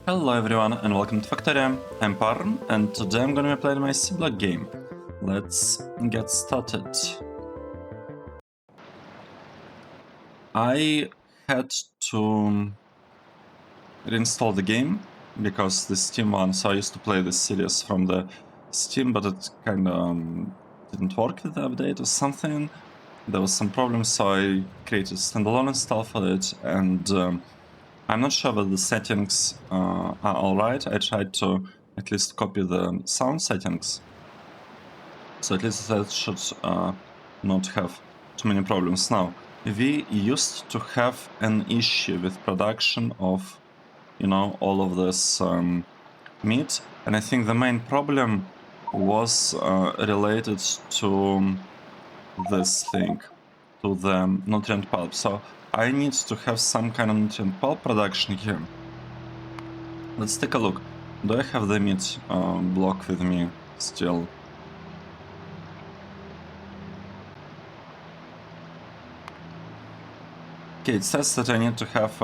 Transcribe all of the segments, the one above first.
Hello everyone and welcome to Factorio. I'm Parn and today I'm gonna be playing my Seablock game. Let's get started. I had to reinstall the game because the Steam one, so I used to play this series from the Steam, but it kinda didn't work with the update or something. There was some problems, so I created a standalone install for it, and I'm not sure whether the settings are alright. I tried to at least copy the sound settings, so at least that should not have too many problems. Now, we used to have an issue with production of, you know, all of this meat, and I think the main problem was related to this thing, to the nutrient pulp. So I need to have some kind of nutrient pulp production here. Let's take a look. Do I have the meat block with me still? Okay, it says that I need to have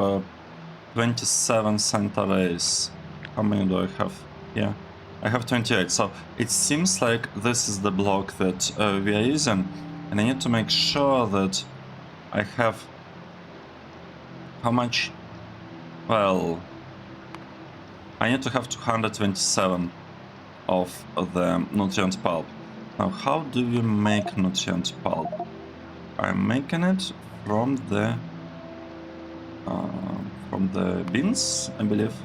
27 cent arrays. How many do I have? Yeah, I have 28. So it seems like this is the block that we are using, and I need to make sure that I have how much? Well, I need to have 227 of the nutrient pulp. Now, how do we make nutrient pulp? I'm making it from the beans, I believe.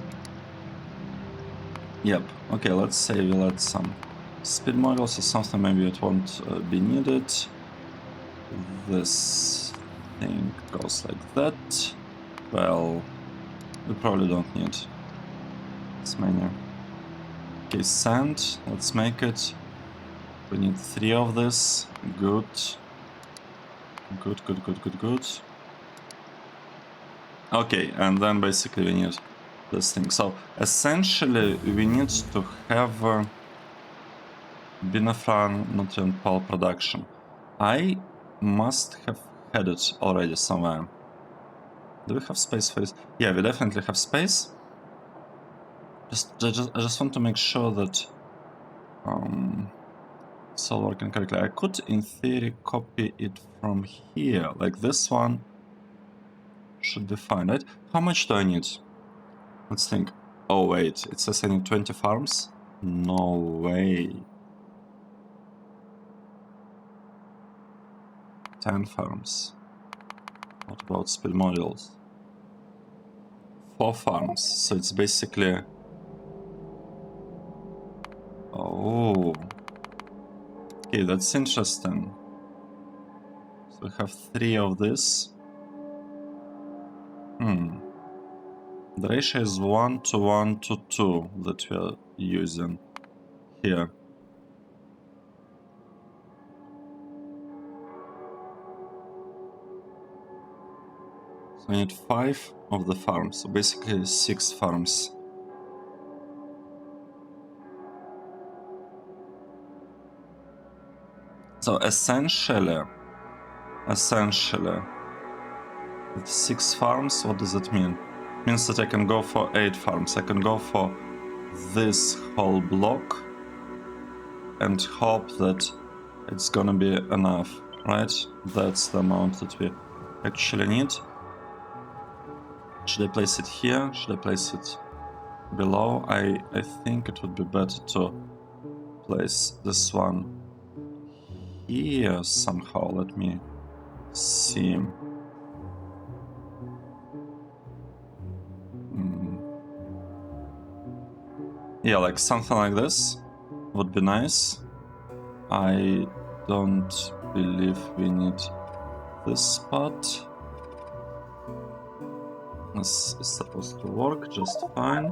Yep. Okay, let's say we'll add some speed models or something. Maybe it won't be needed. This thing goes like that. Well, we probably don't need this many. Okay, sand. Let's make it. We need 3 of this. Good. Good. Okay, and then basically we need this thing. So essentially we need to have BNW nutrient pulp production. I must have had it already somewhere. Do we have space for it? Yeah, we definitely have space. I just want to make sure that it's all working correctly. I could, in theory, copy it from here, like this one. Should be fine, right? How much do I need? Let's think. Oh wait, it says I need 20 farms? No way. 10 farms. What about speed modules? 4 farms, so it's basically... Oh. Okay, that's interesting. So we have 3 of this. The ratio is 1 to 1 to 2 that we are using here. So we need 5 of the farms, so basically 6 farms. So essentially, with 6 farms, what does it mean? It means that I can go for 8 farms. I can go for this whole block and hope that it's gonna be enough, right? That's the amount that we actually need. Should I place it here? Should I place it below? I think it would be better to place this one here somehow. Let me see. Yeah, like something like this would be nice. I don't believe we need this spot. This is supposed to work just fine.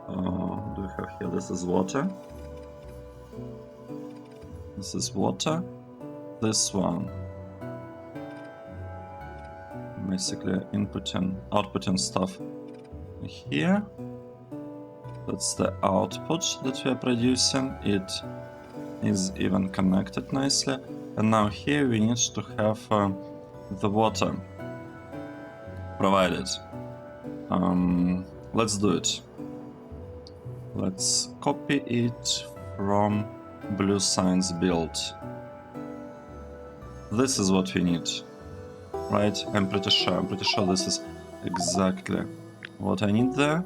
Do we have here? This is water. This is water. This one. Basically inputting, outputting stuff here. That's the output that we are producing. It is even connected nicely. And now here we need to have the water provided. let's do it. Let's copy it from blue science build. This is what we need, right? I'm pretty sure this is exactly what I need there.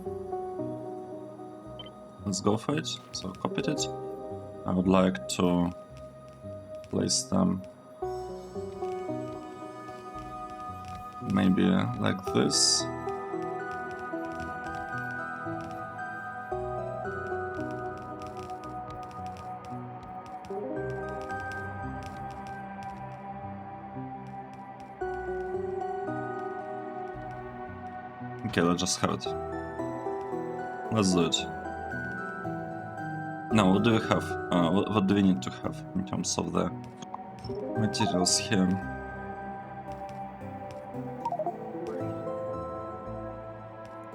Let's go for it. So copied it. I would like to place them maybe like this. Okay, let's just have it. Let's do it. Now, what do we have? What do we need to have in terms of the materials here?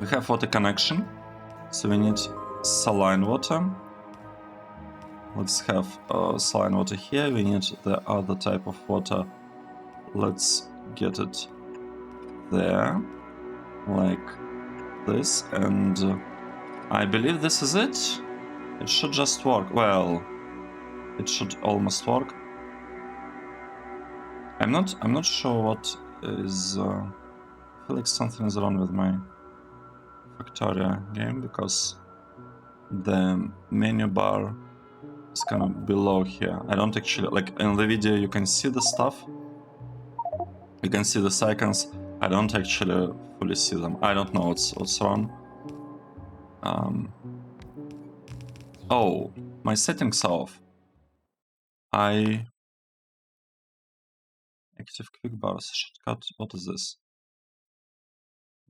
We have water connection, so we need saline water. Let's have saline water here. We need the other type of water. Let's get it there, like this, and I believe this is it. It should just work. Well, it should almost work. I'm not sure what is. I feel like something is wrong with my Factorio game because the menu bar is kind of below here. I don't actually, like in the video you can see the stuff. You can see the icons. I don't actually fully see them. I don't know what's wrong. Oh, my settings are off. Active quick bars shortcut. What is this?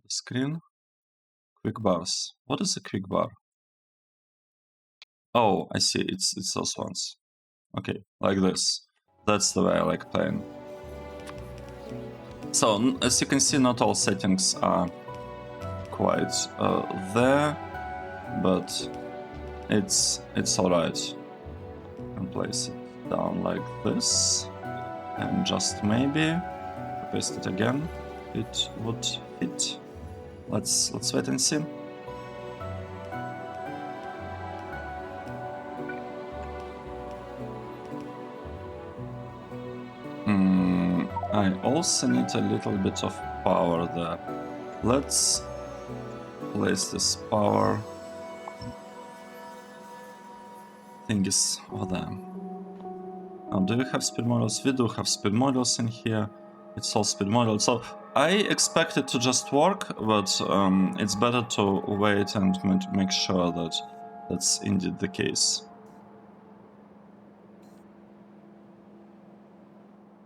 The screen. Quick bars. What is a quick bar? Oh, I see. It's those ones. Okay, like this. That's the way I like playing. So, as you can see, not all settings are quite there, but it's alright. You can place it down like this, and just maybe paste it again. It would fit. Let's wait and see. I also need a little bit of power there. Let's place this power thingies over there. Now, do we have speed models? We do have speed models in here. It's all speed models. So I expect it to just work, but it's better to wait and make sure that that's indeed the case.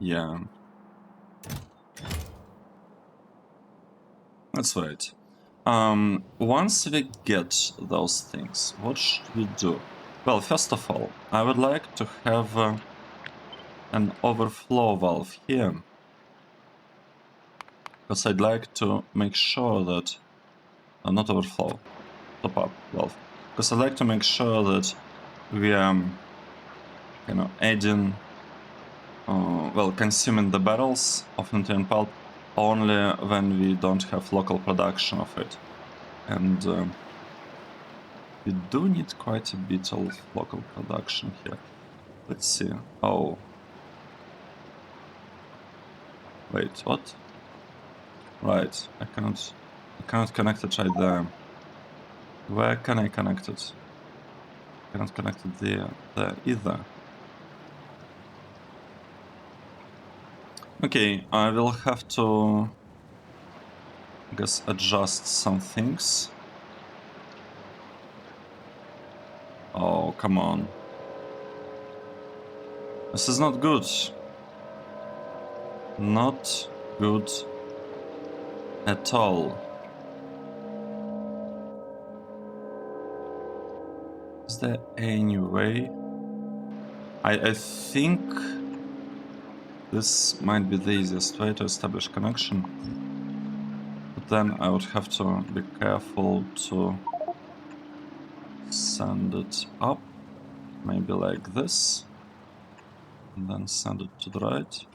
Yeah. That's right. Once we get those things, what should we do? Well, first of all, I would like to have an overflow valve here. Because I'd like to make sure that... not overflow, top up valve. Because I'd like to make sure that we are, adding... well, consuming the barrels of nutrient pulp only when we don't have local production of it. And we do need quite a bit of local production here. Let's see. Oh. Wait, what? Right, I cannot connect it right there. Where can I connect it? I cannot connect it there either. Okay, I will have to, I guess, adjust some things. Oh, come on. This is not good. Not good at all. Is there any way? I think this might be the easiest way to establish connection. But then I would have to be careful to send it up. Maybe like this. And then send it to the right.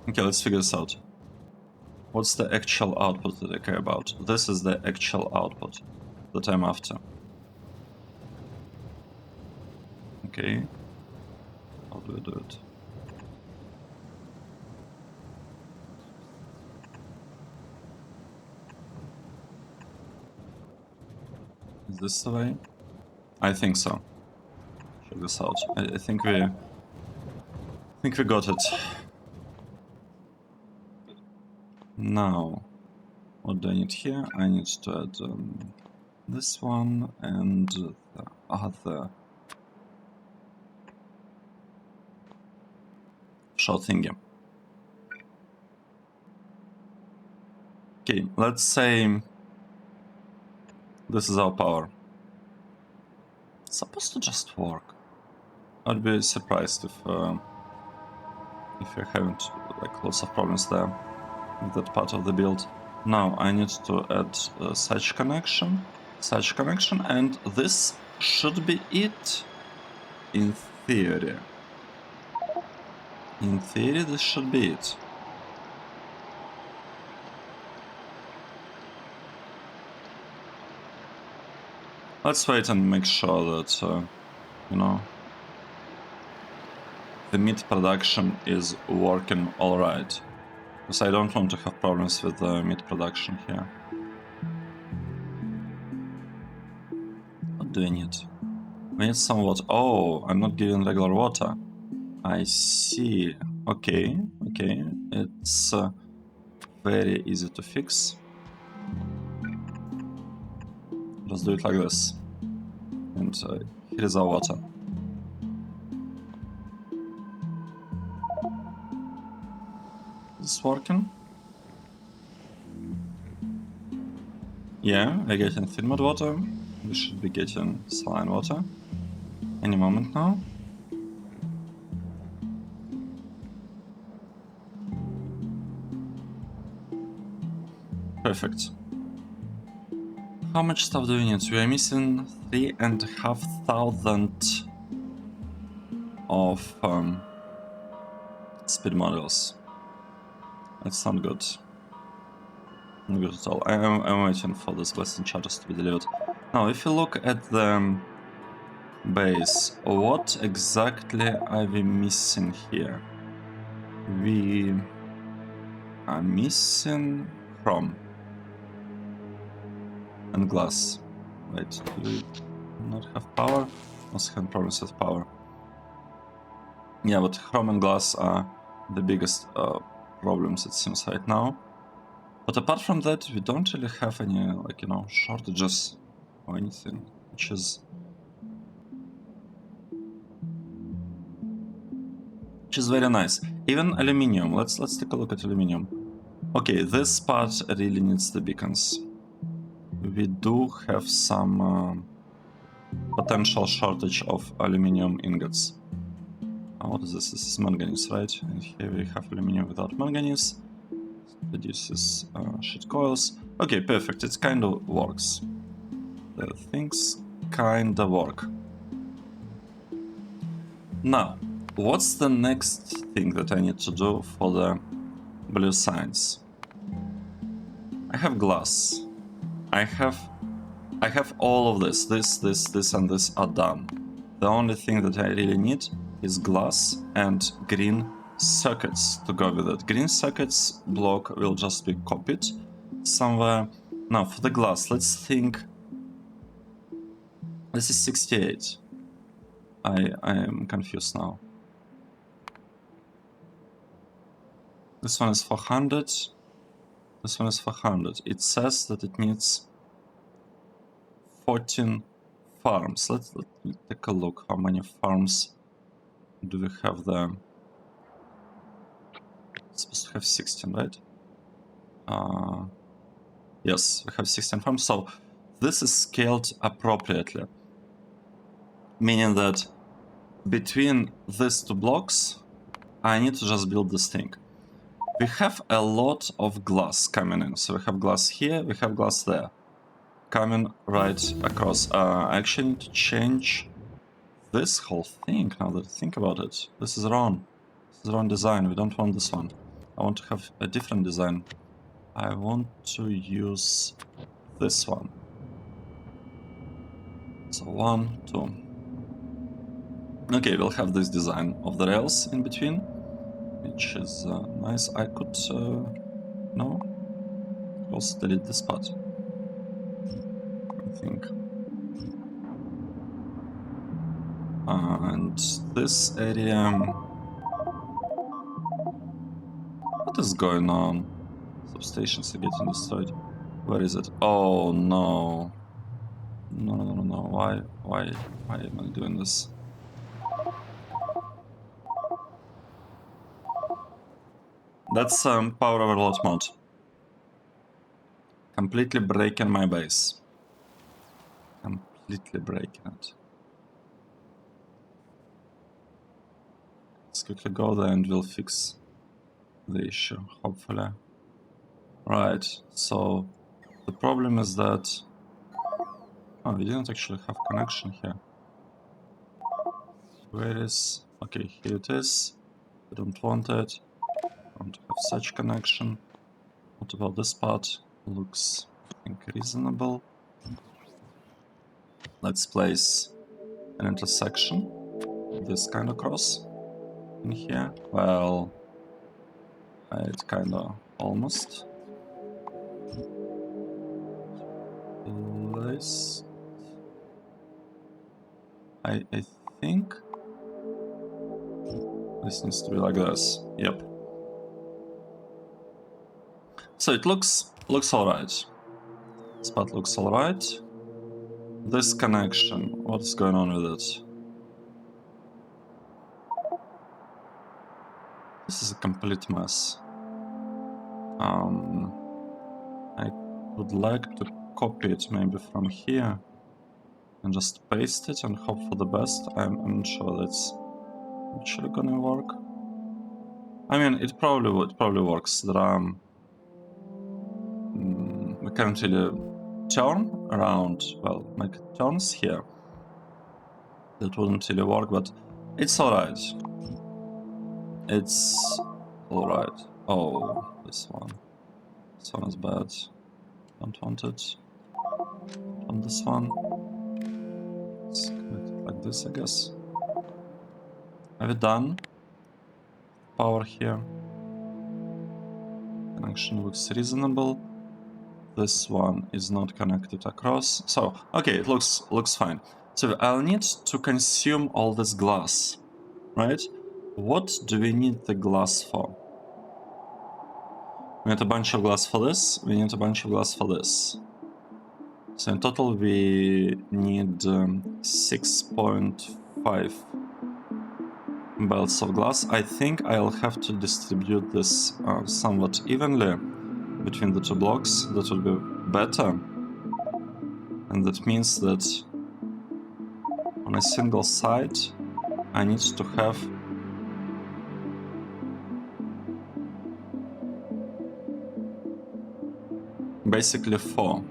Okay, let's figure this out. What's the actual output that I care about? This is the actual output that I'm after. Okay. How do I do it? Is this the way? I think so. Check this out. I think we got it. Now, what do I need here? I need to add this one and the other short thingy. Okay, let's say this is our power. It's supposed to just work. I'd be surprised if you're having like lots of problems there with that part of the build. Now I need to add such connection, and this should be it in theory. In theory, this should be it. Let's wait and make sure that, you know, the meat production is working alright. Because I don't want to have problems with the meat production here. What do we need? We need some water. Oh, I'm not giving regular water. I see. Okay, okay. It's very easy to fix. Just do it like this. And here is our water. Is this working? Yeah, we're getting thin mud water. We should be getting saline water any moment now. Perfect. How much stuff do we need? We are missing 3,500 of speed models. That's not good. Not good at all. I'm waiting for this blessing charges to be delivered. Now, if you look at the base, what exactly are we missing here? We are missing chrome and glass. Wait, do we not have power? Must have problems with power. Yeah, but chrome and glass are the biggest problems, it seems, right now. But apart from that, we don't really have any, like, you know, shortages or anything, which is very nice. Even aluminium. Let's take a look at aluminium. Okay, this part really needs the beacons. We do have some potential shortage of aluminium ingots. What is this? This is manganese, right? And here we have aluminium without manganese. Produces shit coils. Okay, perfect. It kind of works. The things kind of work. Now, what's the next thing that I need to do for the blue signs? I have glass. I have all of this. This, and this are done. The only thing that I really need is glass and green circuits to go with it. Green circuits block will just be copied somewhere. Now, for the glass, let's think. This is 68. I am confused now. This one is 400. This one is 400. It says that it needs 14 farms. Let me take a look. How many farms do we have there? It's supposed to have 16, right? Yes, we have 16 farms. So this is scaled appropriately. Meaning that between these two blocks, I need to just build this thing. We have a lot of glass coming in. So we have glass here, we have glass there. Coming right across. I actually need to change this whole thing now that I think about it. This is wrong. This is wrong design. We don't want this one. I want to have a different design. I want to use this one. So 1, 2. Okay, we'll have this design of the rails in between, which is nice. I could, no, also delete this part, I think. And this area, what is going on? Substations are getting destroyed. Where is it? Oh no. No. Why am I doing this? That's power overload mode. Completely breaking my base. Completely breaking it. Let's quickly go there and we'll fix the issue, hopefully. Right, so the problem is that... Oh, we didn't actually have connection here. Where is... Okay, here it is. I don't want it. I want to have such connection. What about this part? Looks, I think, reasonable. Let's place an intersection, this kind of cross in here. Well, it kind of almost placed. I think this needs to be like this. Yep. So it looks alright. Spot looks alright. This connection, what's going on with it? This is a complete mess. I would like to copy it maybe from here and just paste it and hope for the best. I'm not sure that's actually gonna work. I mean, it probably works. There are we can't really turn around. Well, make turns here. That wouldn't really work, but it's alright. It's alright. Oh, this one. This one is bad. Don't want it. On this one. Let's connect it like this, I guess. Have it done? Power here. Connection looks reasonable. This one is not connected across. So, okay, it looks fine. So I'll need to consume all this glass, right? What do we need the glass for? We need a bunch of glass for this. We need a bunch of glass for this. So in total we need 6.5 belts of glass. I think I'll have to distribute this somewhat evenly between the two blocks. That would be better. And that means that on a single side I need to have basically 4.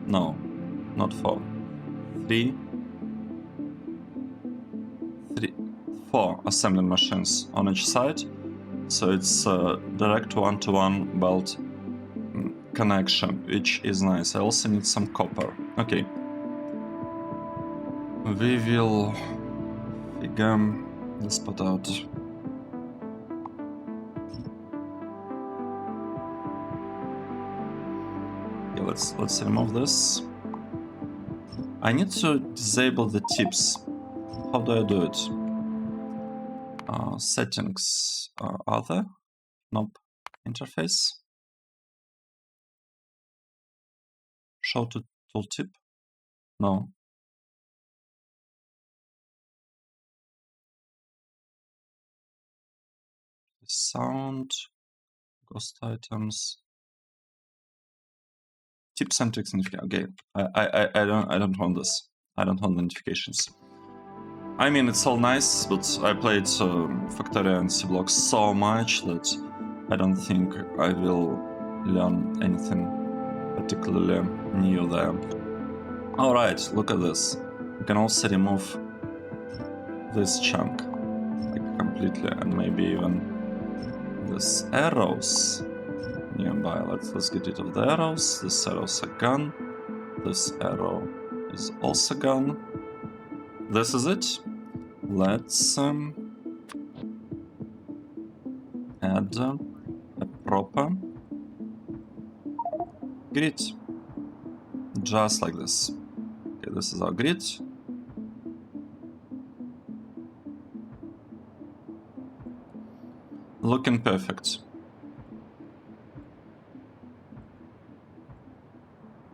No, not 4. 4 assembling machines on each side. So it's a direct one-to-one belt connection, which is nice. I also need some copper. Okay. We will figure this part out. Okay, let's remove this. I need to disable the tips. How do I do it? Settings, other, nope, interface, show to tooltip, no. Sound, ghost items, tips and tricks notification. Okay, I don't want this. I don't want notifications. I mean, it's all nice, but I played Factorio and Seablock so much that I don't think I will learn anything particularly new there. Alright, look at this. You can also remove this chunk, like completely, and maybe even these arrows. nearby. Let's get rid of the arrows. This arrow's a gun. This arrow is also gone. This is it. Let's add a proper grid. Just like this. Okay, this is our grid. Looking perfect.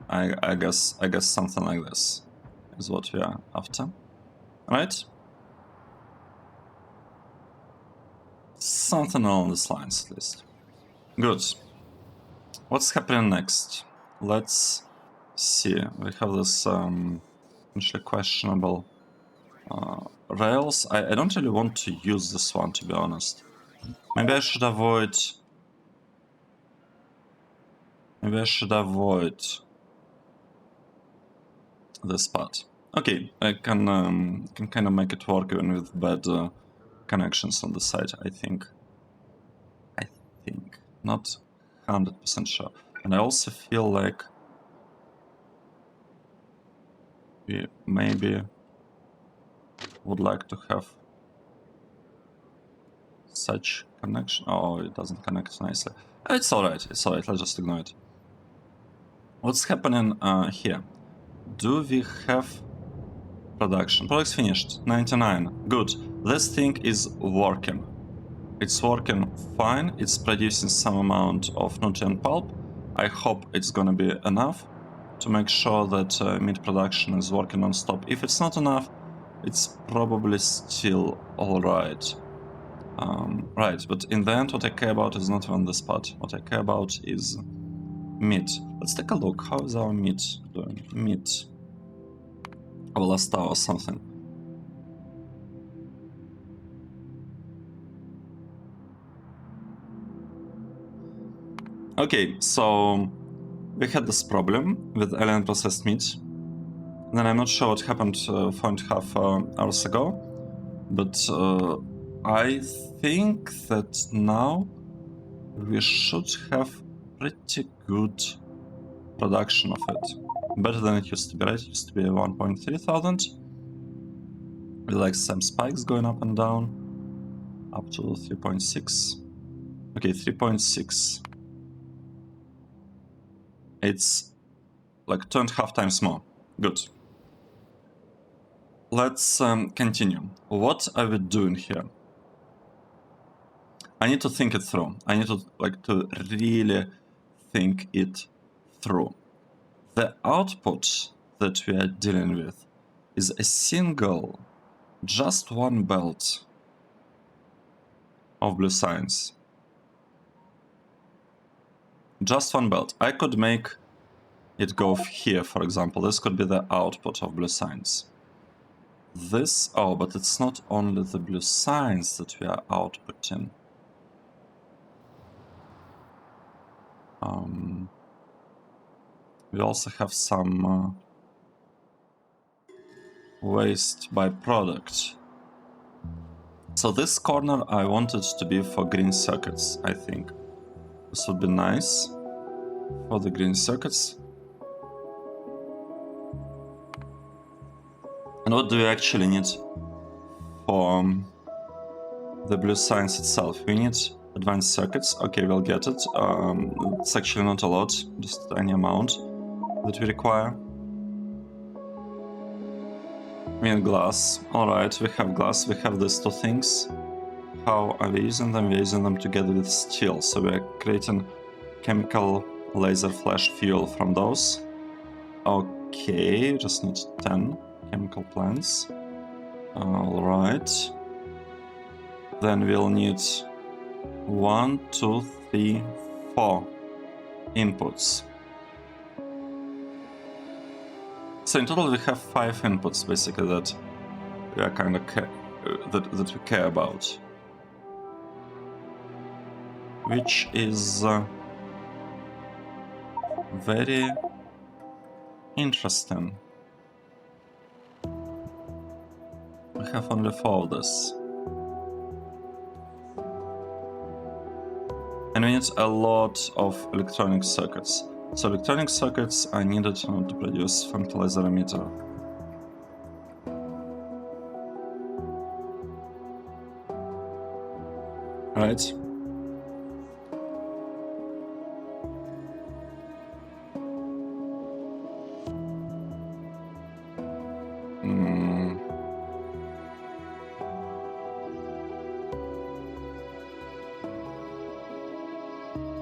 I guess something like this is what we are after. Right? Something along these lines, at least. Good. What's happening next? Let's see. We have this actually questionable rails. I don't really want to use this one, to be honest. Maybe I should avoid. Maybe I should avoid this part. Okay, I can kind of make it work even with bad connections on the side. I think. Not 100% sure. And I also feel like we maybe would like to have such connection. Oh, it doesn't connect nicely. It's alright, it's alright, let's just ignore it. What's happening here? Do we have production? Product's finished, 99. Good. This thing is working. It's working fine. It's producing some amount of nutrient pulp. I hope it's gonna be enough to make sure that meat production is working non-stop. If it's not enough, it's probably still alright. Right, but in the end, what I care about is not even this part. What I care about is meat. Let's take a look. How is our meat doing? Meat. Our last hour or something. Okay, so we had this problem with alien processed meat. Then I'm not sure what happened 4.5 hours ago, but I think that now we should have pretty good production of it. Better than it used to be, right? It used to be 1.3 thousand. With like some spikes going up and down. Up to 3.6. Okay, 3.6. It's like 2.5 times more. Good. Let's continue. What are we doing here? I need to think it through. I need to really think it through. The output that we are dealing with is a single, just one belt of blue science. Just one belt. I could make it go here, for example. This could be the output of blue science. This, oh, but it's not only the blue science that we are outputting. We also have some waste byproduct. So this corner I wanted to be for green circuits, I think. This would be nice for the green circuits. And what do we actually need for the blue science itself? We need advanced circuits. Okay, we'll get it. It's actually not a lot, just any amount that we require. We need glass. Alright, we have glass. We have these two things. How are we using them? We're using them together with steel. So we're creating chemical laser flash fuel from those. Okay, just need 10 chemical plants. Alright. Then we'll need 1, 2, 3, 4 inputs. So in total we have 5 inputs basically that we are kind of that we care about, which is very interesting. We have only 4 of this. And we need a lot of electronic circuits. So electronic circuits are needed to produce fertilizer emitter. Right?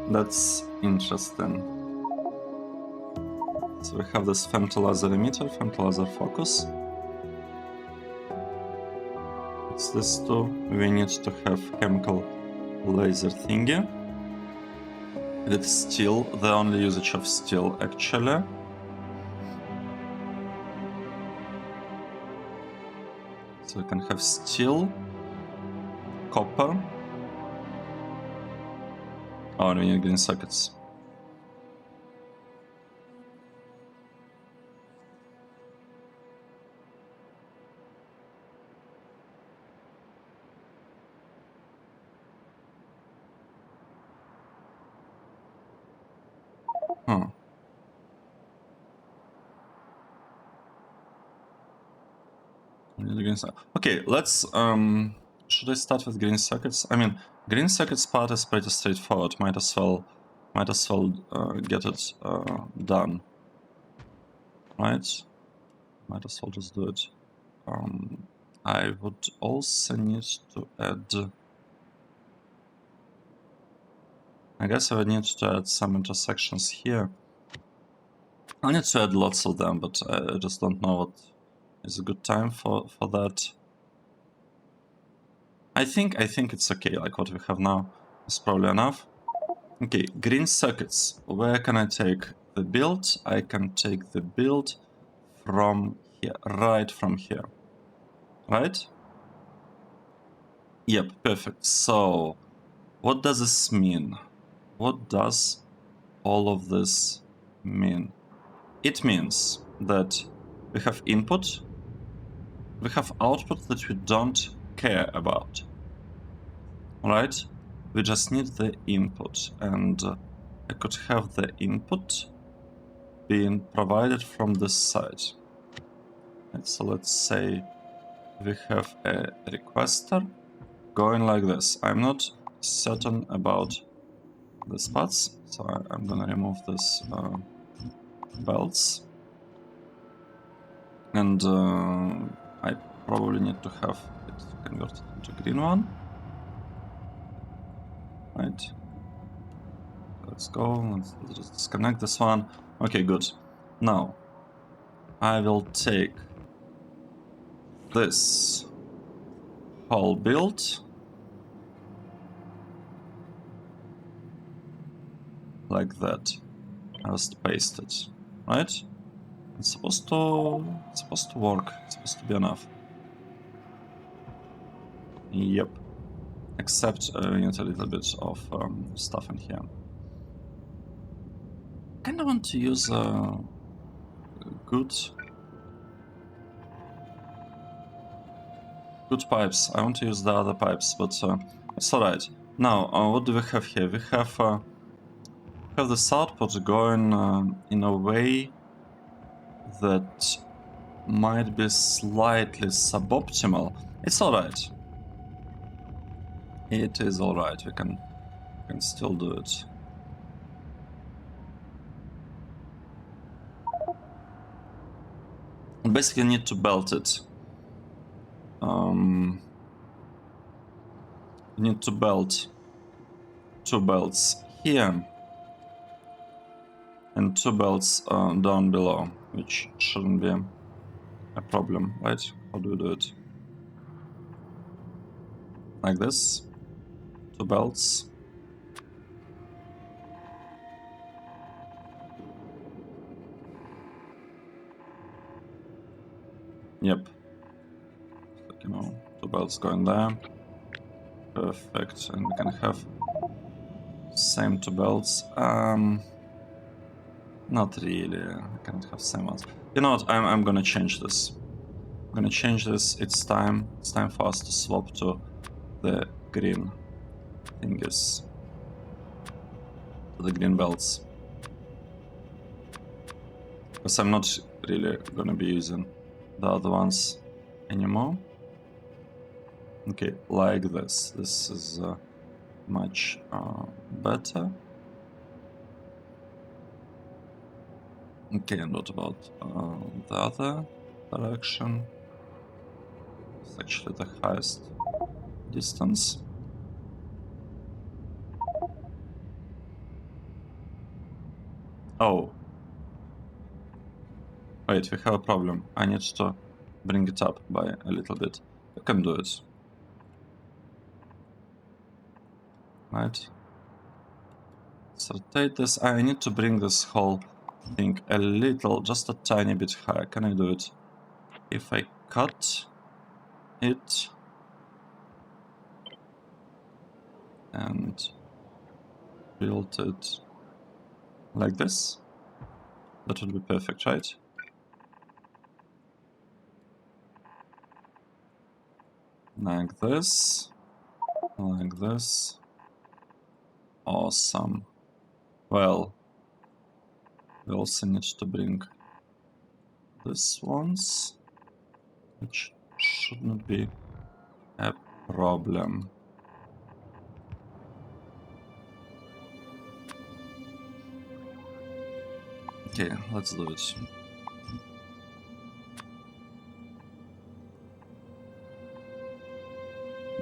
That's interesting. So we have this femtolaser emitter, femtolaser focus. It's this two. We need to have chemical laser thingy. With steel, the only usage of steel actually. So we can have steel, copper. Oh, and we need green sockets. Huh. Okay, let's should I start with green sockets? I mean, green sockets part is pretty straightforward. Might as well get it done, right? Might as well just do it. I would also need to add. I guess I would need to add some intersections here. I need to add lots of them, but I just don't know what is a good time for that. I think it's okay, like what we have now is probably enough. Okay, green sockets. Where can I take the build? I can take the build from here, right from here. Right? Yep, perfect. So, what does this mean? What does all of this mean? It means that we have input, we have output that we don't care about. Right? We just need the input, and I could have the input being provided from this side. And so let's say we have a requester going like this. I'm not certain about the spots, so I'm gonna remove this belts, and I probably need to have it converted into green one. Right. Let's go. Let's just disconnect this one. Okay, good. Now I will take this whole build like that. I just paste it, right? It's supposed to work. It's supposed to be enough. Yep. Except we need a little bit of stuff in here. I kind of want to use good pipes. I want to use the other pipes, but it's alright. Now, what do we have here? We have this output going in a way that might be slightly suboptimal. It's alright. It is alright. We can still do it. Basically, need to belt it. Need to belt 2 belts here and 2 belts down below, which shouldn't be a problem, right? How do we do it? Like this. 2 belts. Yep. You know, 2 belts going there. Perfect. And we can have same 2 belts. Not really. I can't have same ones. You know what? I'm gonna change this. I'm gonna change this. It's time. It's time for us to swap to the green thingies. to the green belts. Because I'm not really gonna be using the other ones anymore. Okay, like this. This is much better. Okay, and what about the other direction? It's actually the highest distance. Oh. Wait, we have a problem. I need to bring it up by a little bit. I can do it. Right. Let's rotate this. I need to bring this whole thing a little, just a tiny bit higher. Can I do it? If I cut it and build it like this, that would be perfect, right? Like this, like this. Awesome. Well, we also need to bring this once, which shouldn't be a problem. Okay, let's do it.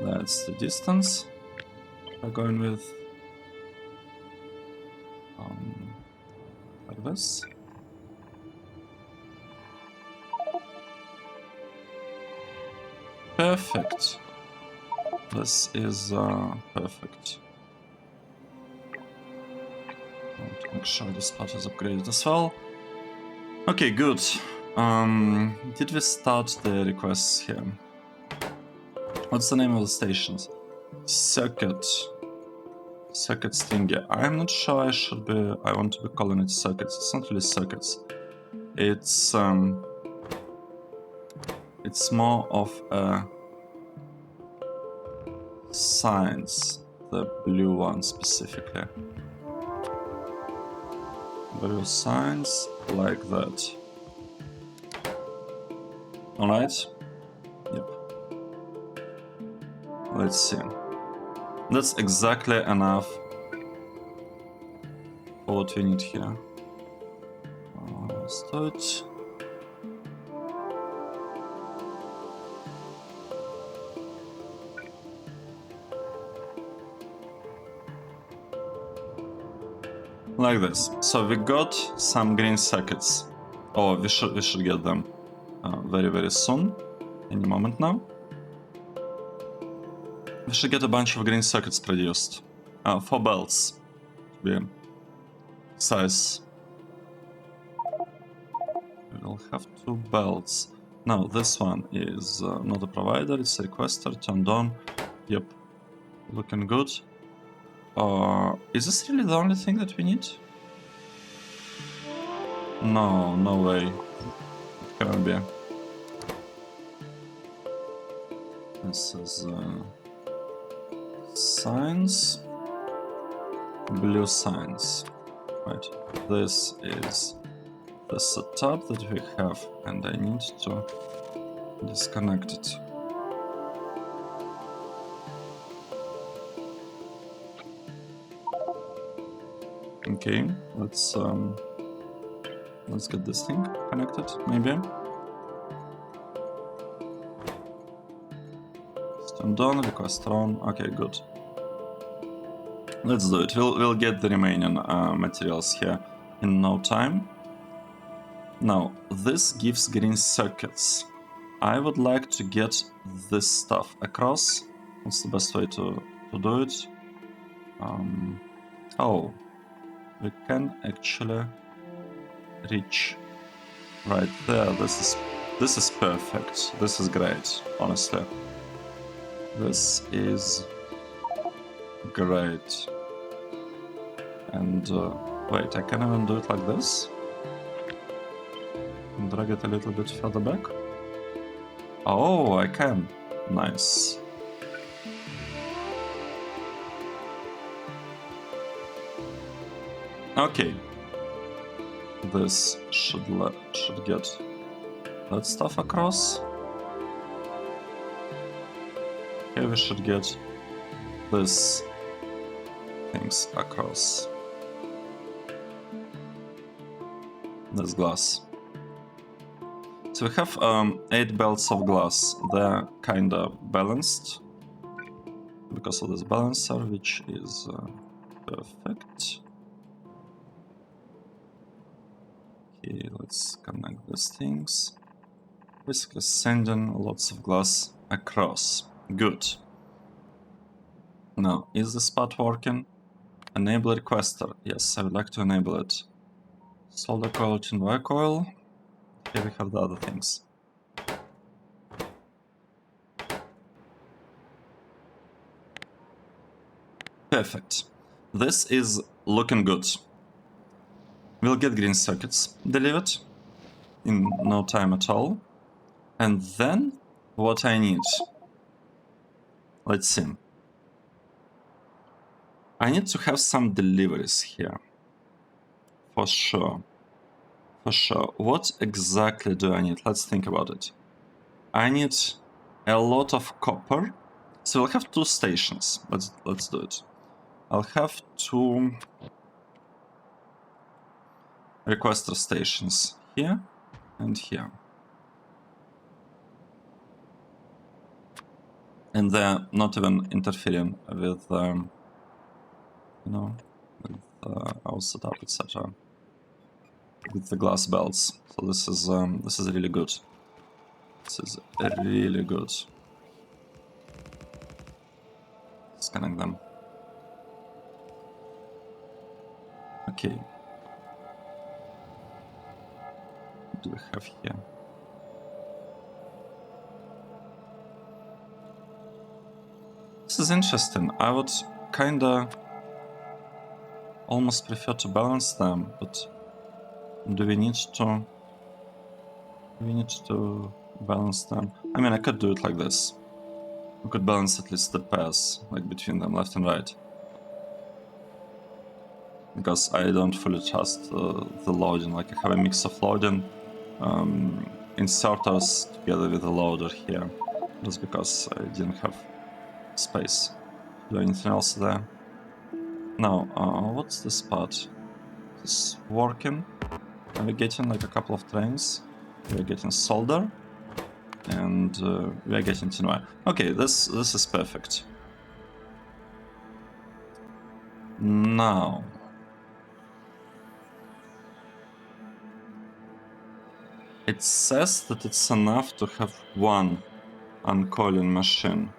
That's the distance we're going with. Like this. Perfect. This is perfect. I want to make sure this part is upgraded as well. Okay, good. Did we start the requests here? What's the name of the stations? Circuit string. I'm not sure I want to be calling it circuits. It's not really circuits. It's more of a signs, the blue one specifically. Blue signs like that. Alright? Yep. Let's see. That's exactly enough for what we need here. Let's do it. Like this. So we got some green circuits. Oh, we should get them very soon. Any moment now. We should get a bunch of green circuits produced. 4 belts to be size. We will have 2 belts. Now this one is not a provider, it's a requester, turned on. Yep, looking good. Is this really the only thing that we need? No, no way. It cannot be. This is signs, blue signs. Right. This is the setup that we have, and I need to disconnect it. Okay, let's get this thing connected, maybe. Stand on, request on. Okay, good. Let's do it. We'll get the remaining materials here in no time. Now, this gives green circuits. I would like to get this stuff across. What's the best way to do it? Oh, we can actually reach right there. This is perfect. This is great, honestly. This is great. And wait, I can even do it like this. And drag it a little bit further back. Oh, I can. Nice. Okay. This should get that stuff across. Okay, we should get this things across. This glass. So we have 8 belts of glass. They're kinda balanced because of this balancer, which is perfect. Okay, let's connect these things. Basically sending lots of glass across. Good. Now, is the spot working? Enable requester. Yes, I would like to enable it. Solder coil, tin wire coil. Here we have the other things. Perfect. This is looking good. We'll get green circuits delivered in no time at all. And then what I need. Let's see. I need to have some deliveries here. For sure. For sure. What exactly do I need? Let's think about it. I need a lot of copper. So we'll have 2 stations. Let's do it. I'll have 2 requester stations here and here. And they're not even interfering with, you know, with our setup, etc. With the glass belts. So this is really good. This is really good. Let's connect them. Okay. What do we have here? This is interesting. I would kinda almost prefer to balance them, but do we need to balance them? I mean, I could do it like this. We could balance at least the pairs, like between them, left and right. Because I don't fully trust the loading. Like I have a mix of loading, inserters together with the loader here, just because I didn't have space to do anything else there. Now, what's this part? Is this working? Are we getting like a couple of trains? We're getting solder, and we're getting tin wire. Okay, this is perfect. Now, it says that it's enough to have 1 uncoiling machine,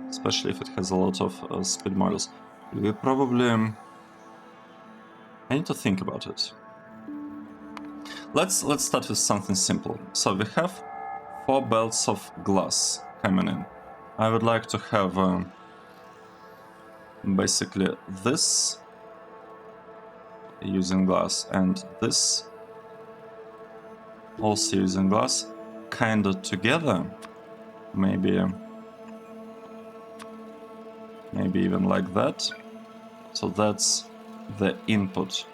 especially if it has a lot of speed models. We probably... I need to think about it. Let's start with something simple. So we have 4 belts of glass coming in. I would like to have basically this using glass and this also using glass kinda together. Maybe even like that. So that's the input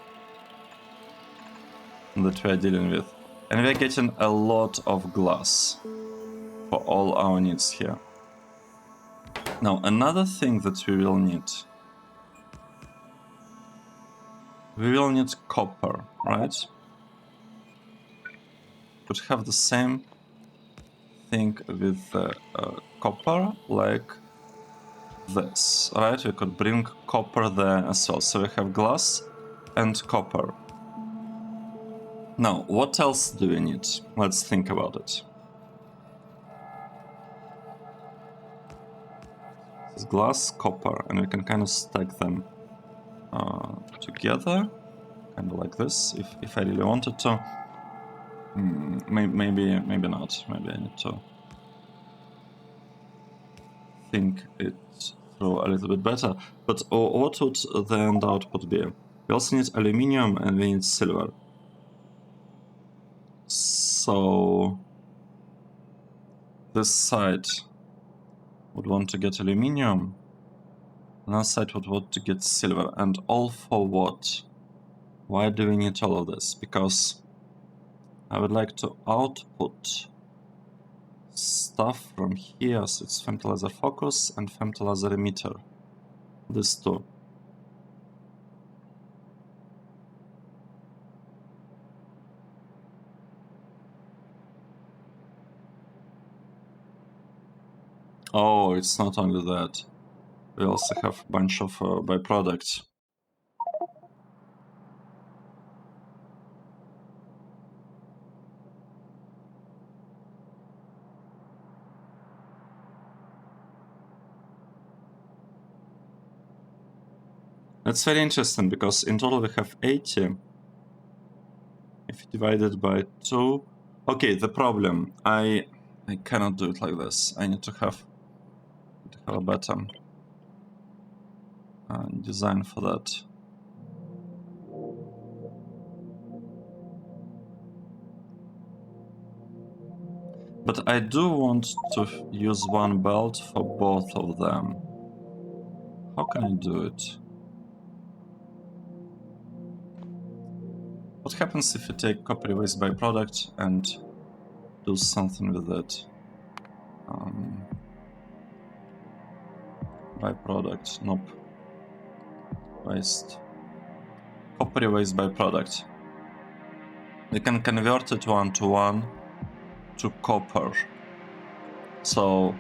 that we're dealing with. And we're getting a lot of glass for all our needs here. Now, another thing that we will need copper, right? Could have the same thing with copper, like this, right? We could bring copper there as well. So we have glass and copper. Now, what else do we need? Let's think about it. It's glass, copper, and we can kind of stack them together, kind of like this, if I really wanted to. Maybe not. Maybe I need to think it through a little bit better. But what would the end output be? We also need aluminium and we need silver. So this side would want to get aluminium, another side would want to get silver, and all for what? Why do we need all of this? Because I would like to output stuff from here, so it's femtolaser focus and femtolaser emitter. These two. Oh, it's not only that. We also have a bunch of byproducts. That's very interesting because in total we have 80. If you divide it by 2... Okay, the problem. I cannot do it like this. I need to have a better design for that. But I do want to use one belt for both of them. How can I do it? What happens if you take copper waste byproduct and do something with it? Byproduct, nope. Waste. Copper waste byproduct. We can convert it 1-to-1 to copper. So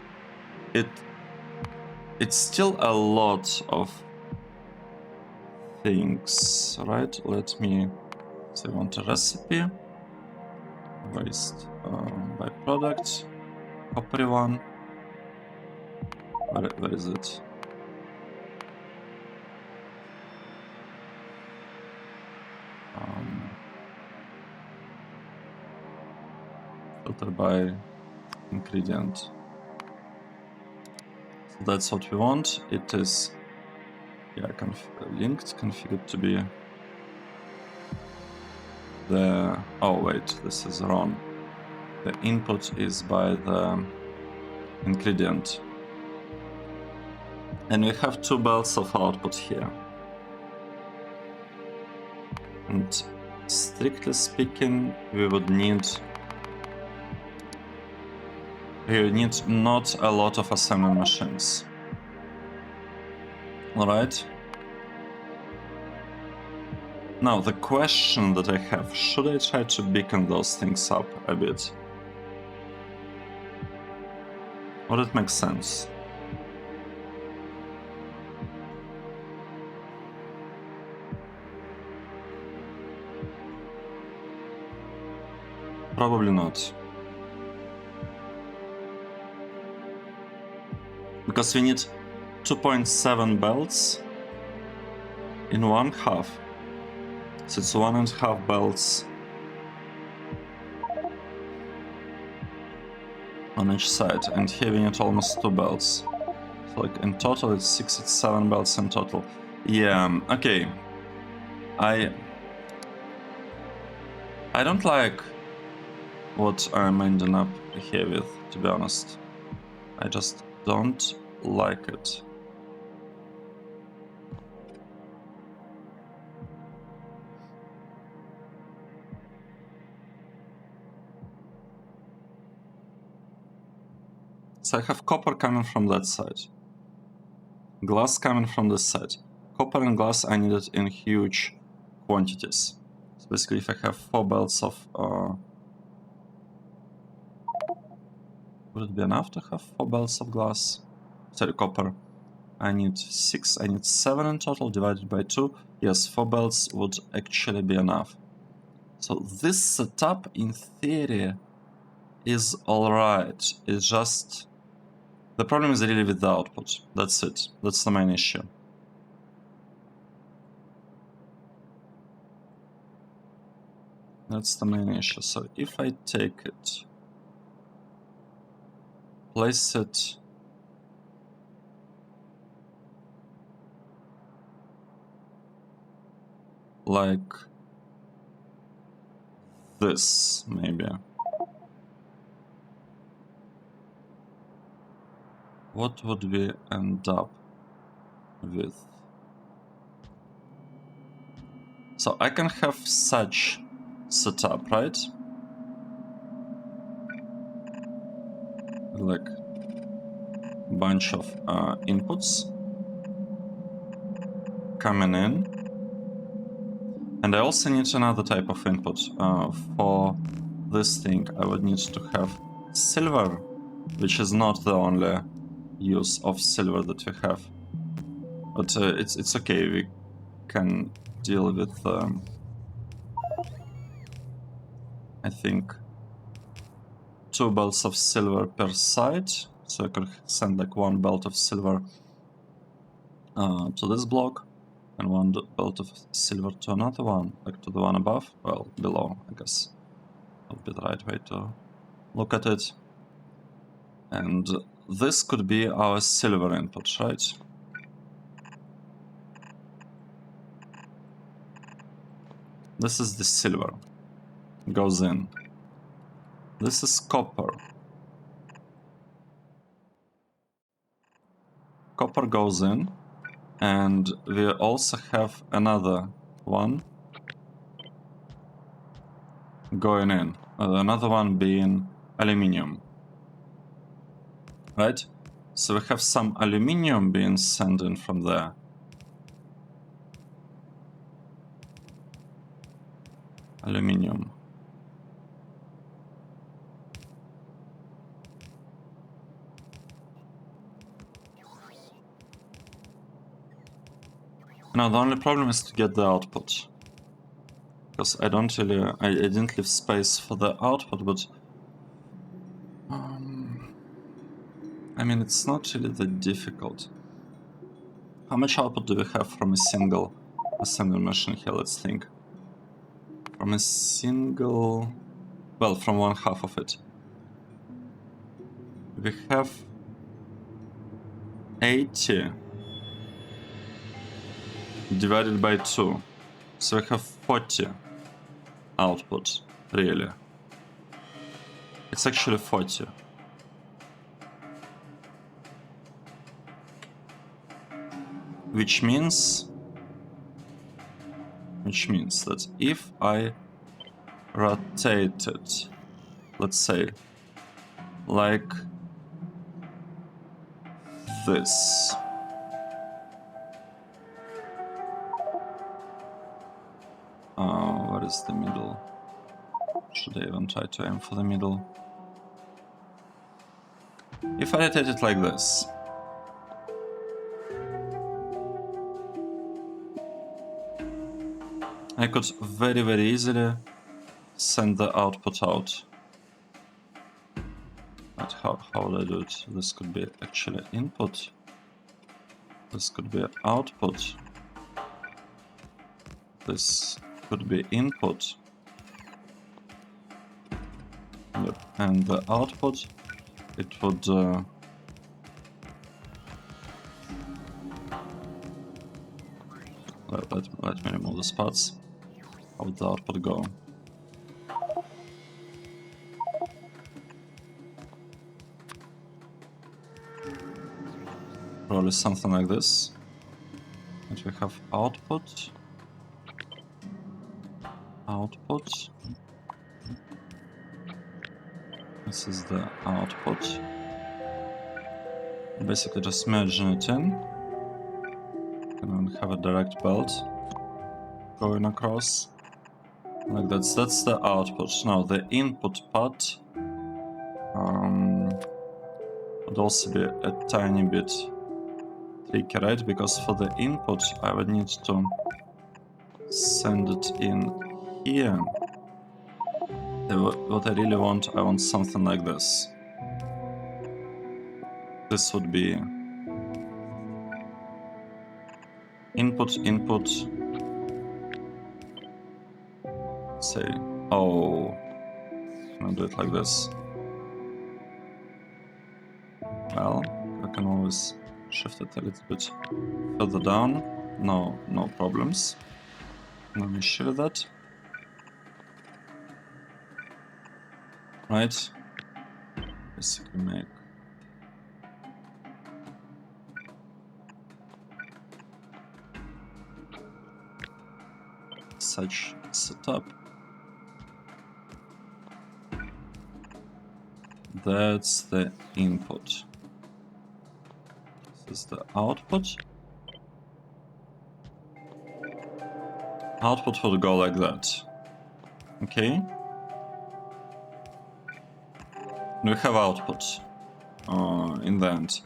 it's still a lot of things, right? Let me say, want a recipe. Waste byproduct. Copper one. Where is it? Filter by ingredient. So that's what we want. It is, yeah, linked, configured to be the... Oh wait, this is wrong. The input is by the ingredient. And we have 2 belts of output here. And strictly speaking, we would need not a lot of assembly machines. Alright? Now, the question that I have, should I try to beacon those things up a bit? Would it make sense? Probably not. Because we need 2.7 belts in 1/2. So it's 1.5 belts on each side. And here we need almost 2 belts. So like in total it's 67 belts in total. Yeah, okay. I don't like what I'm ending up here with, to be honest. I just don't like it. So I have copper coming from that side. Glass coming from this side. Copper and glass I need it in huge quantities. So basically if I have 4 belts of... would it be enough to have 4 belts of glass? Sorry, copper. I need 6, I need 7 in total, divided by 2. Yes, 4 belts would actually be enough. So this setup, in theory, is alright. It's just... the problem is really with the output. That's it. That's the main issue. That's the main issue. So if I take it, place it like this, maybe. What would we end up with? So I can have such setup, right? Like bunch of inputs coming in. And I also need another type of input. For this thing, I would need to have silver, which is not the only use of silver that we have. But it's okay, we can deal with, I think, 2 belts of silver per side. So I could send like 1 belt of silver to this block, and 1 belt of silver to another one, like to the one above, well, below, I guess. Would be the right way to look at it. And this could be our silver input, right? This is the silver. Goes in. This is copper. Copper goes in. And we also have another one going in. Another one being aluminium. Right? So we have some aluminium being sent in from there. Aluminium. Now the only problem is to get the output. Because I don't really... I didn't leave space for the output, but... I mean, it's not really that difficult. How much output do we have from a single assembly machine here? Let's think. From a single... Well, from 1/2 of it. We have 80 divided by 2. So we have 40 output, really. It's actually 40. Which means that if I rotate it, let's say, like this. What is the middle? Should I even try to aim for the middle? If I rotate it like this, I could very, very easily send the output out. But how would I do it? This could be actually input. This could be output. This could be input. Yep. And the output, it would... let me remove the spots. How would the output go? Probably something like this. And we have output. Output. This is the output. Basically just merging it in. And then have a direct belt going across. Like that's the output. Now the input part would also be a tiny bit tricky, right? Because for the input I would need to send it in here. What I really want, I want something like this. This would be input, input. Say, oh, I'm gonna do it like this. Well, I can always shift it a little bit further down. No problems. Let me share that. Right? Basically make such setup. That's the input. This is the output. Output would go like that. Okay. We have output in the end.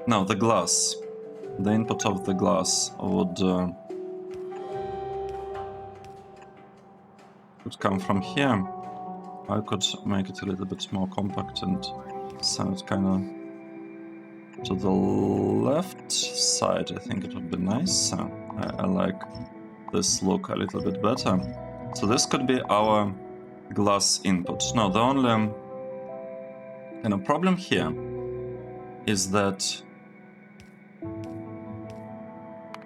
Now the glass. The input of the glass would come from here. I could make it a little bit more compact and send it kind of to the left side. I think it would be nice. I like this look a little bit better. So this could be our glass input. Now the only kind of problem here is that...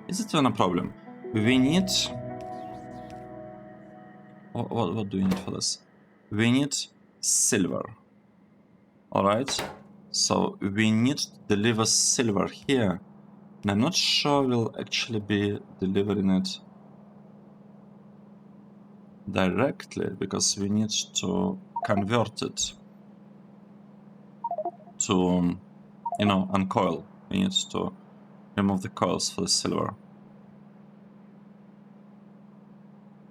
Is it even a problem? We need... What do we need for this? We need silver. Alright? So we need to deliver silver here. And I'm not sure we'll actually be delivering it directly, because we need to convert it to, you know, uncoil. We need to remove the coils for the silver.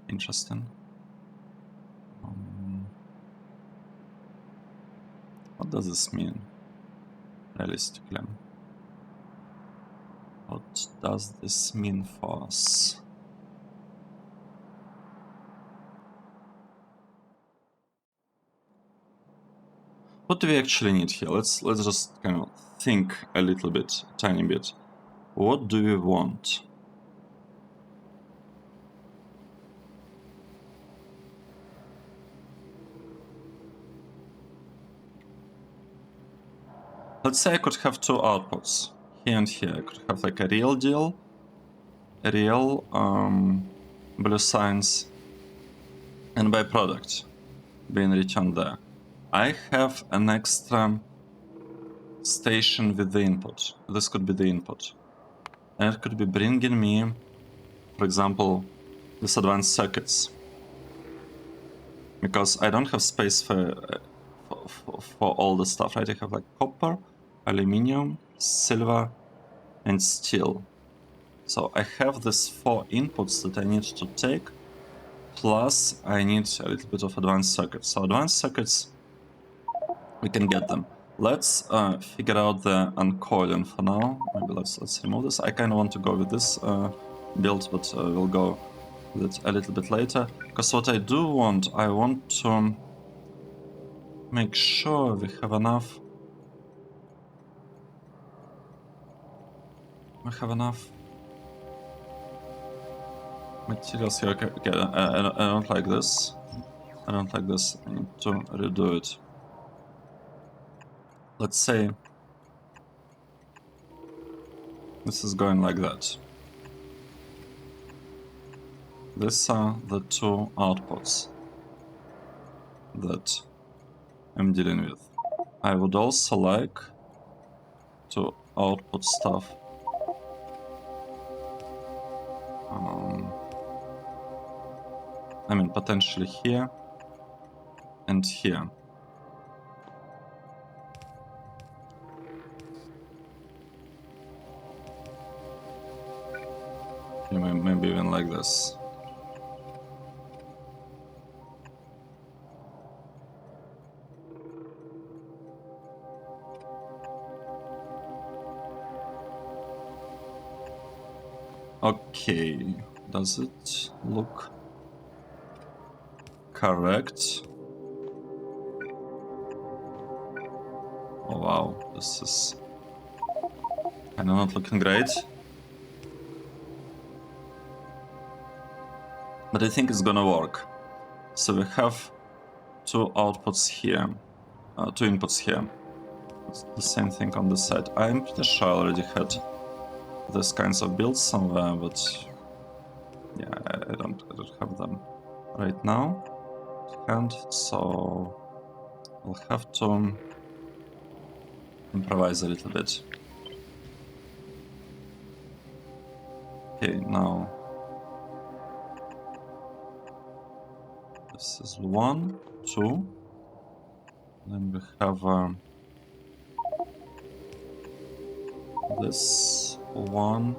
Interesting. What does this mean, realistically? What does this mean for us? What do we actually need here? Let's just kind of think a little bit, a tiny bit. What do we want? Let's say I could have two outputs, here and here. I could have like a real deal, a real blue signs, and byproduct being returned there. I have an extra station with the input. This could be the input. And it could be bringing me, for example, these advanced circuits. Because I don't have space for all the stuff, right? I have like copper, aluminium, silver, and steel. So I have these 4 inputs that I need to take, plus I need a little bit of advanced circuits. So advanced circuits, we can get them. Let's figure out the uncoiling for now. Maybe let's remove this. I kind of want to go with this build, but we'll go with it a little bit later. Because what I do want, I want to make sure we have enough. We have enough materials here. Okay, I don't like this. I don't like this. I need to redo it. Let's say this is going like that. These are the 2 outputs that I'm dealing with. I would also like to output stuff I mean potentially here and here. Maybe even like this. Okay, does it look correct? Oh wow, this is kind of not looking great. But I think it's gonna work. So we have 2 outputs here, 2 inputs here. It's the same thing on this side. I'm pretty sure I already had these kinds of builds somewhere, but yeah, I don't have them right now at hand, so we'll have to improvise a little bit. Okay, now this is 1, 2. Then we have this 1.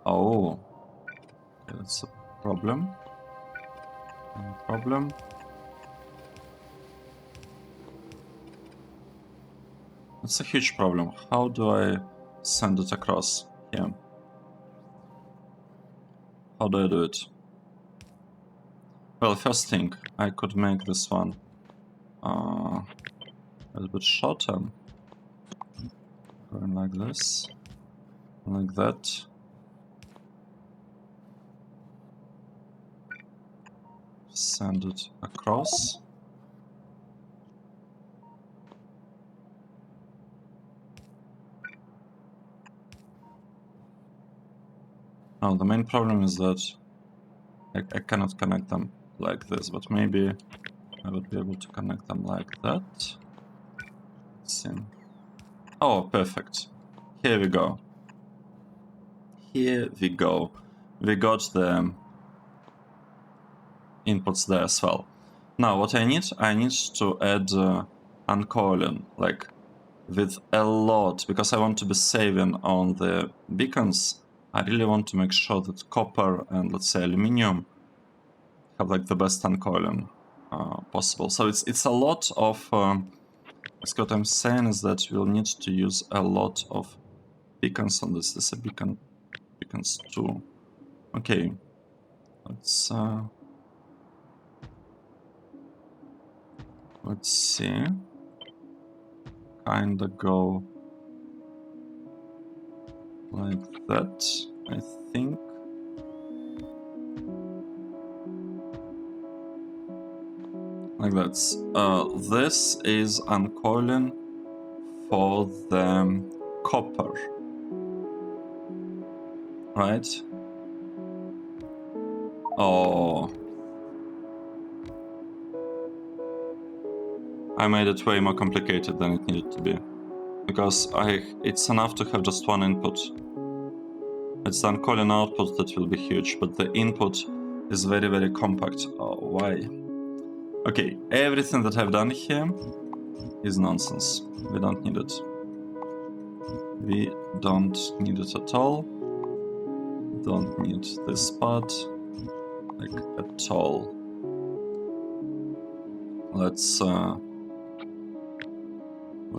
Oh, okay, that's a problem. No problem. It's a huge problem. How do I send it across here? How do I do it? Well, first thing, I could make this one a little bit shorter. Going like this, like that. Send it across. Now the main problem is that I cannot connect them like this, but maybe I would be able to connect them like that. Let's see. Oh, perfect. Here we go. Here we go. We got the inputs there as well. Now what I need to add uncoiling, like with a lot, because I want to be saving on the beacons. I really want to make sure that copper and, let's say, aluminium have like the best uncoiling possible. So it's a lot of basically what I'm saying is that we'll need to use a lot of beacons on this. This is a beacons too. Okay, let's see. Kinda go like that, I think. Like that. This is uncoiling for the copper, right? Oh, I made it way more complicated than it needed to be, because it's enough to have just one input. It's the uncoiling output that will be huge, but the input is very, very compact. Oh, why? Okay, everything that I've done here is nonsense. We don't need it. We don't need it at all. Don't need this part, like, at all. Let's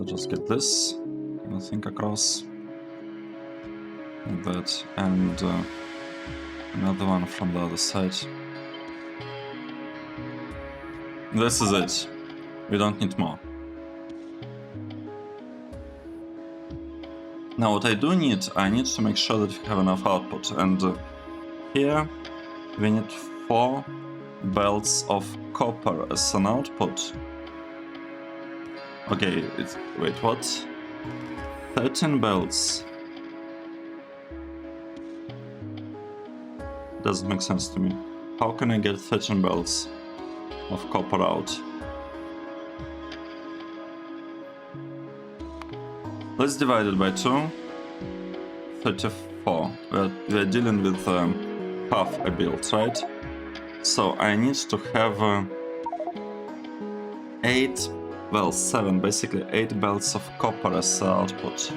just get this, I think, across like that, and another one from the other side. This is it. We don't need more. Now what I do need, I need to make sure that we have enough output, and here we need 4 belts of copper as an output. Okay, wait, what? 13 belts? Doesn't make sense to me. How can I get 13 belts of copper out? Let's divide it by 2. 34. We're dealing with half a build, right? So I need to have 7, basically 8 belts of copper as output.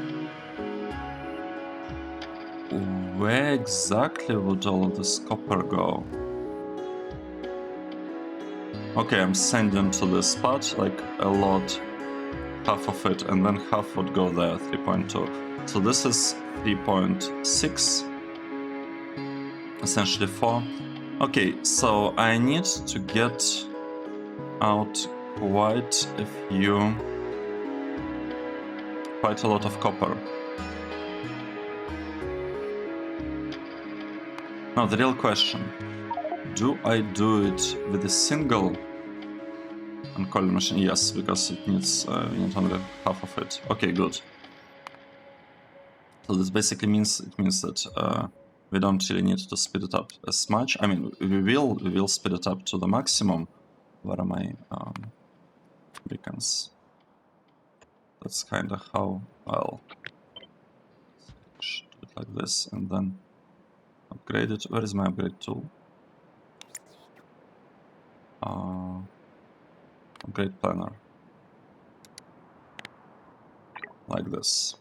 Where exactly would all of this copper go? Okay, I'm sending to this spot, like, a lot, half of it, and then half would go there, 3.2. So this is 3.6, essentially 4. Okay, so I need to get out quite a lot of copper. Now the real question, do I do it with a single uncoiling machine? Yes, because it needs we need only half of it. Okay, good. So this basically means that we don't really need to speed it up as much. I mean, we will speed it up to the maximum. Where are my beacons? That's kind of how, well, should do it like this and then upgrade it. Where is my upgrade tool? Upgrade planner. Like this.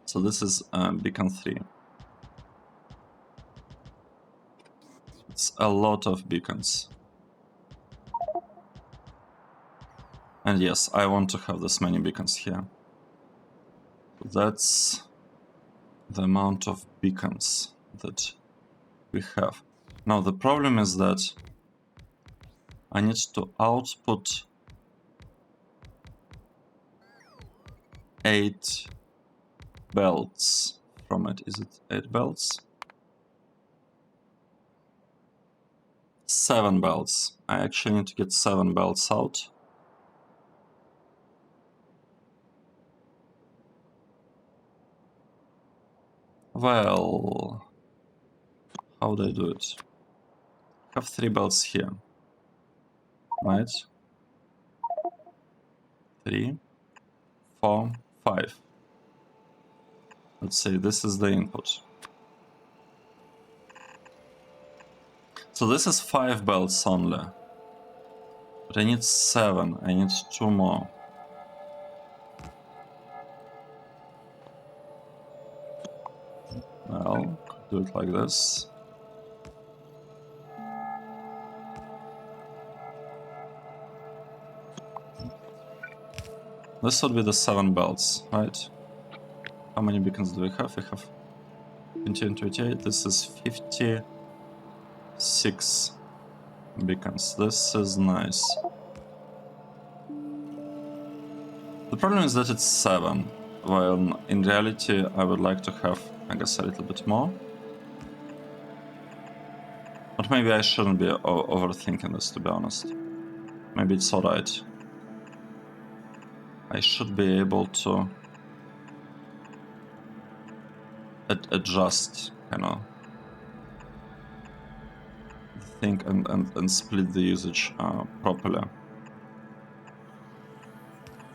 So this is beacon 3. It's a lot of beacons. And yes, I want to have this many beacons here. So that's the amount of beacons that we have. Now the problem is that I need to output 8 belts from it. Is it 8 belts? 7 belts. I actually need to get 7 belts out. Well, how would I do it? I have 3 belts here, right? 3, 4, 5. Let's say this is the input. So this is 5 belts only. But I need 7. I need 2 more. Well, could do it like this. This would be the 7 belts, right? How many beacons do we have? We have 20 and 28. This is 56 beacons. This is nice. The problem is that it's 7, while in reality I would like to have, I guess, a little bit more. But maybe I shouldn't be overthinking this, to be honest. Maybe it's alright. I should be able to adjust, you know, the thing and split the usage properly.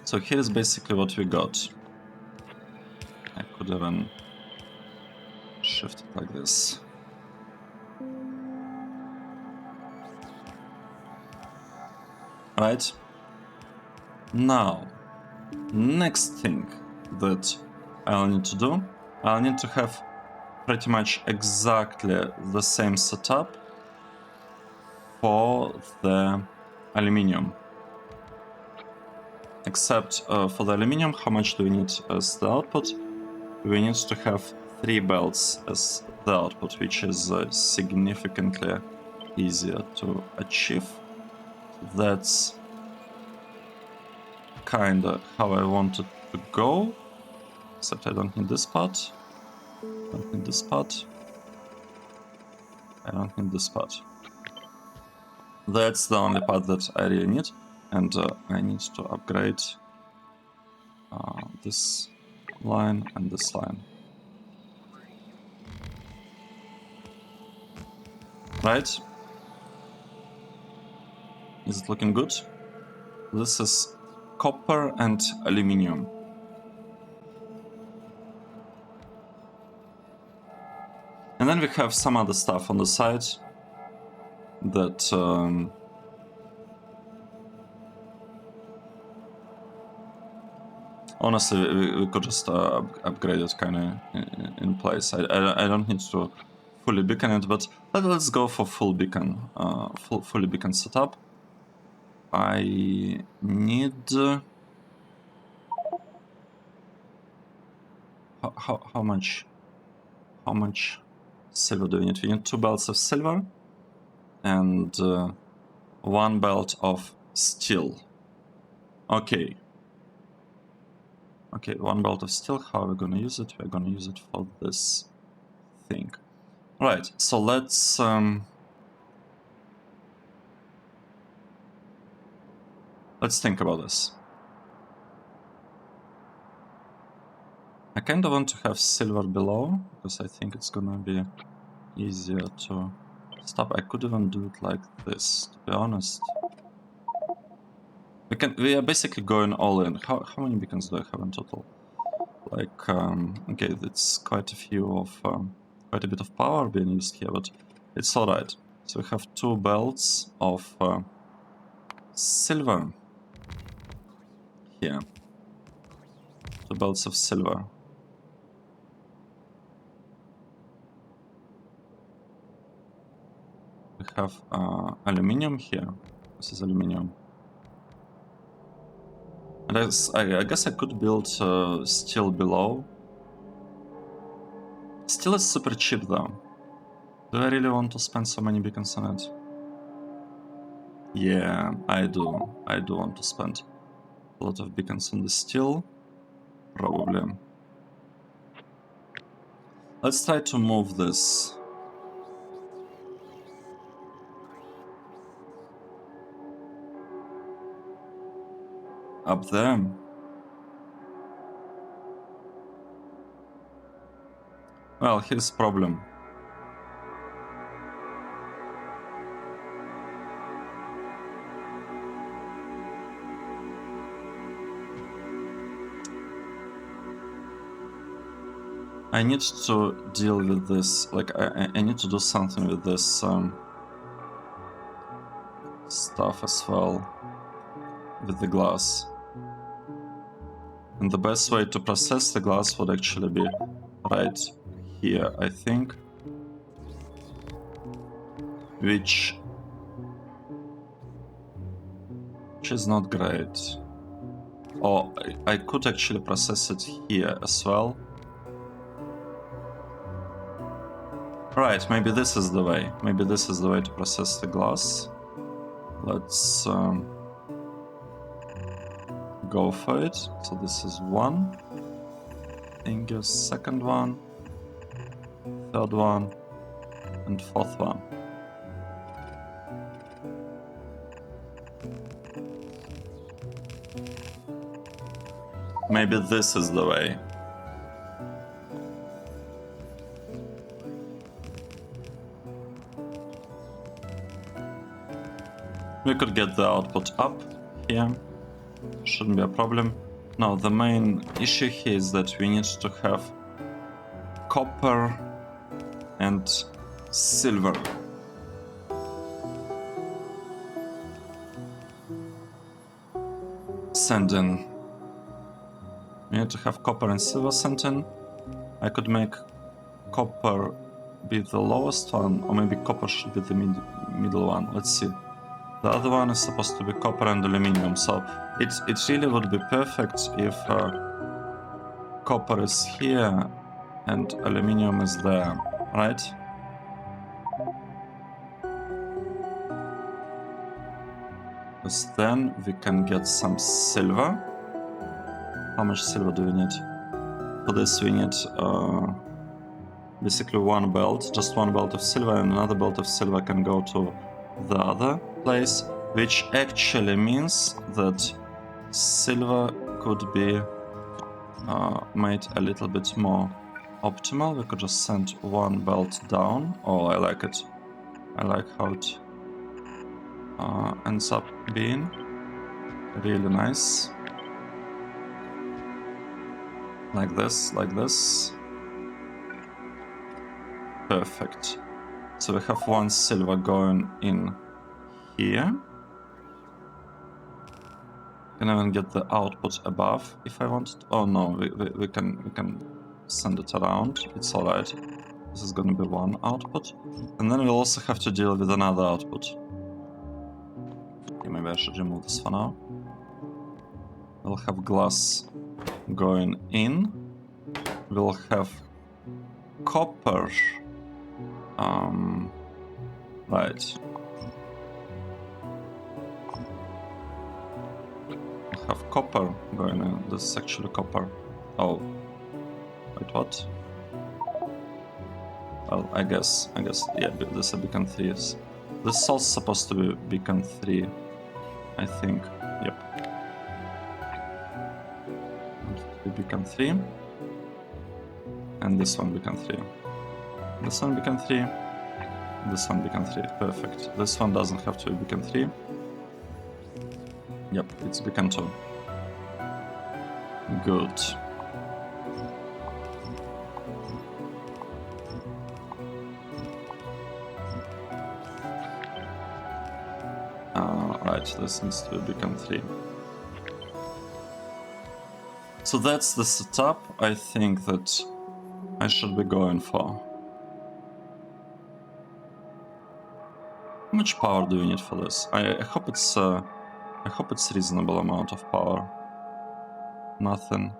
So here's basically what we got. I could even shift it like this. Right? Now, next thing that I'll need to do, I'll need to have pretty much exactly the same setup for the aluminium. Except for the aluminium, how much do we need as the output? We need to have 3 belts as the output, which is significantly easier to achieve. That's kinda how I want it to go. Except I don't need this part. I don't need this part. I don't need this part. That's the only part that I really need. And I need to upgrade this line and this line. Right? Is it looking good? This is copper and aluminium. And then we have some other stuff on the side that honestly we could just upgrade it kind of in place. I don't need to fully beacon it, but let's go for full beacon, fully beacon setup. I need how much silver do we need? We need 2 belts of silver and 1 belt of steel. Okay. Okay, 1 belt of steel. How are we gonna use it? We're gonna use it for this thing. Right, so let's think about this. I kind of want to have silver below, because I think it's gonna be easier to stop. I could even do it like this, to be honest. We are basically going all in. How many beacons do I have in total? Like, okay, it's quite a few of, quite a bit of power being used here, but it's alright. So we have 2 belts of silver here. 2 belts of silver. We have aluminium here. This is aluminium. And I guess I could build steel below. Steel is super cheap though. Do I really want to spend so many beacons on it? Yeah, I do. I do want to spend a lot of beacons on the steel. Probably. Let's try to move this. Up there. Well, here's the problem. I need to deal with this, like, I need to do something with this stuff as well, with the glass. And the best way to process the glass would actually be right here, I think. Which is not great. Or I could actually process it here as well. Right, maybe this is the way. Maybe this is the way to process the glass. Let's go for it. So this is 1. Thank you. Second one. Third one. And 4th one. Maybe this is the way. We could get the output up here. Shouldn't be a problem. Now, the main issue here is that we need to have copper and silver. Send in. We need to have copper and silver sent in. I could make copper be the lowest one, or maybe copper should be the middle one. Let's see. The other one is supposed to be copper and aluminium, so it really would be perfect if copper is here and aluminium is there, right? Because then we can get some silver. How much silver do we need? For this we need basically 1 belt, just 1 belt of silver, and another belt of silver can go to the other place, which actually means that silver could be made a little bit more optimal. We could just send 1 belt down. Oh, I like it. I like how it ends up being really nice. Like this, like this. Perfect. So we have 1 silver going in here. Can I even get the output above if I wanted? Oh no, we can send it around. It's alright. This is gonna be 1 output. And then we'll also have to deal with another output. Okay, maybe I should remove this for now. We'll have glass going in. We'll have copper. Right. We'll have copper going in. This is actually copper. Oh. Wait, what? Well, I guess, yeah, this is a beacon 3. This is also supposed to be beacon 3, I think. Yep. Beacon 3. And this one beacon 3. This one beacon 3. This one beacon 3. Perfect. This one doesn't have to be beacon 3. Yep, it's beacon 2. Good. Right, this needs to be beacon 3. So that's the setup I think that I should be going for. How much power do we need for this? I hope it's reasonable amount of power. Nothing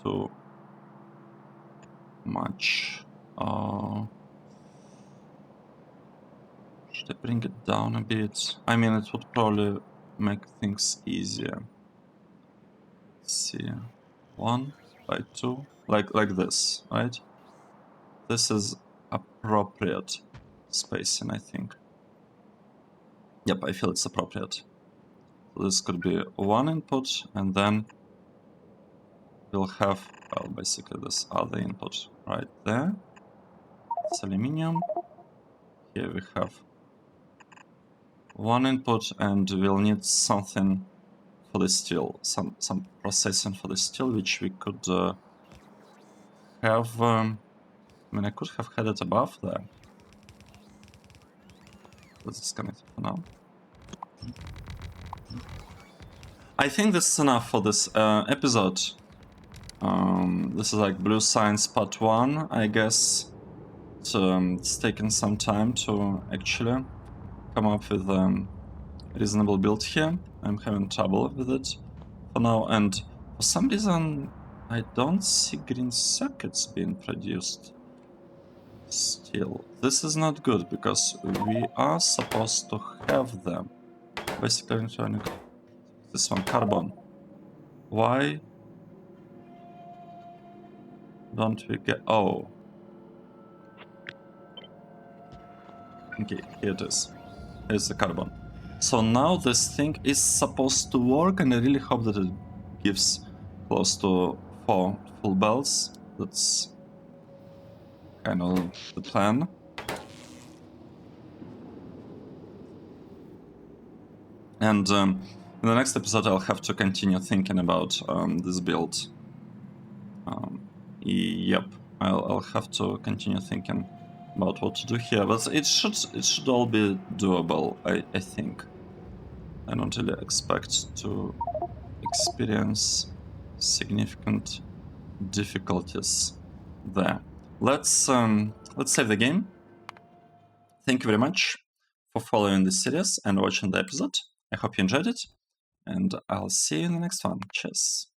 too much. Should I bring it down a bit? I mean, it would probably make things easier. Let's see, 1 by 2, like this, right? This is appropriate spacing, I think. Yep, I feel it's appropriate. So this could be one input, and then we'll have, well, basically this other input right there. It's aluminium. Here we have one input, and we'll need something for the steel, some processing for the steel, which we could have. I mean, I could have had it above there. Let's disconnect it for now. I think this is enough for this episode. This is like Blue Science Part 1, I guess. It's taken some time to actually come up with a reasonable build here. I'm having trouble with it for now, and for some reason I don't see green circuits being produced still. This is not good, because we are supposed to have them. Basically, electronic. This one, carbon. Why don't we get... Oh. Okay, here it is. Here's the carbon. So now this thing is supposed to work, and I really hope that it gives close to 4 full bells. That's kind of the plan. And in the next episode, I'll have to continue thinking about this build. Yep, I'll have to continue thinking about what to do here, but it should all be doable, I think. I don't really expect to experience significant difficulties there. Let's save the game. Thank you very much for following this series and watching the episode. I hope you enjoyed it, and I'll see you in the next one. Cheers.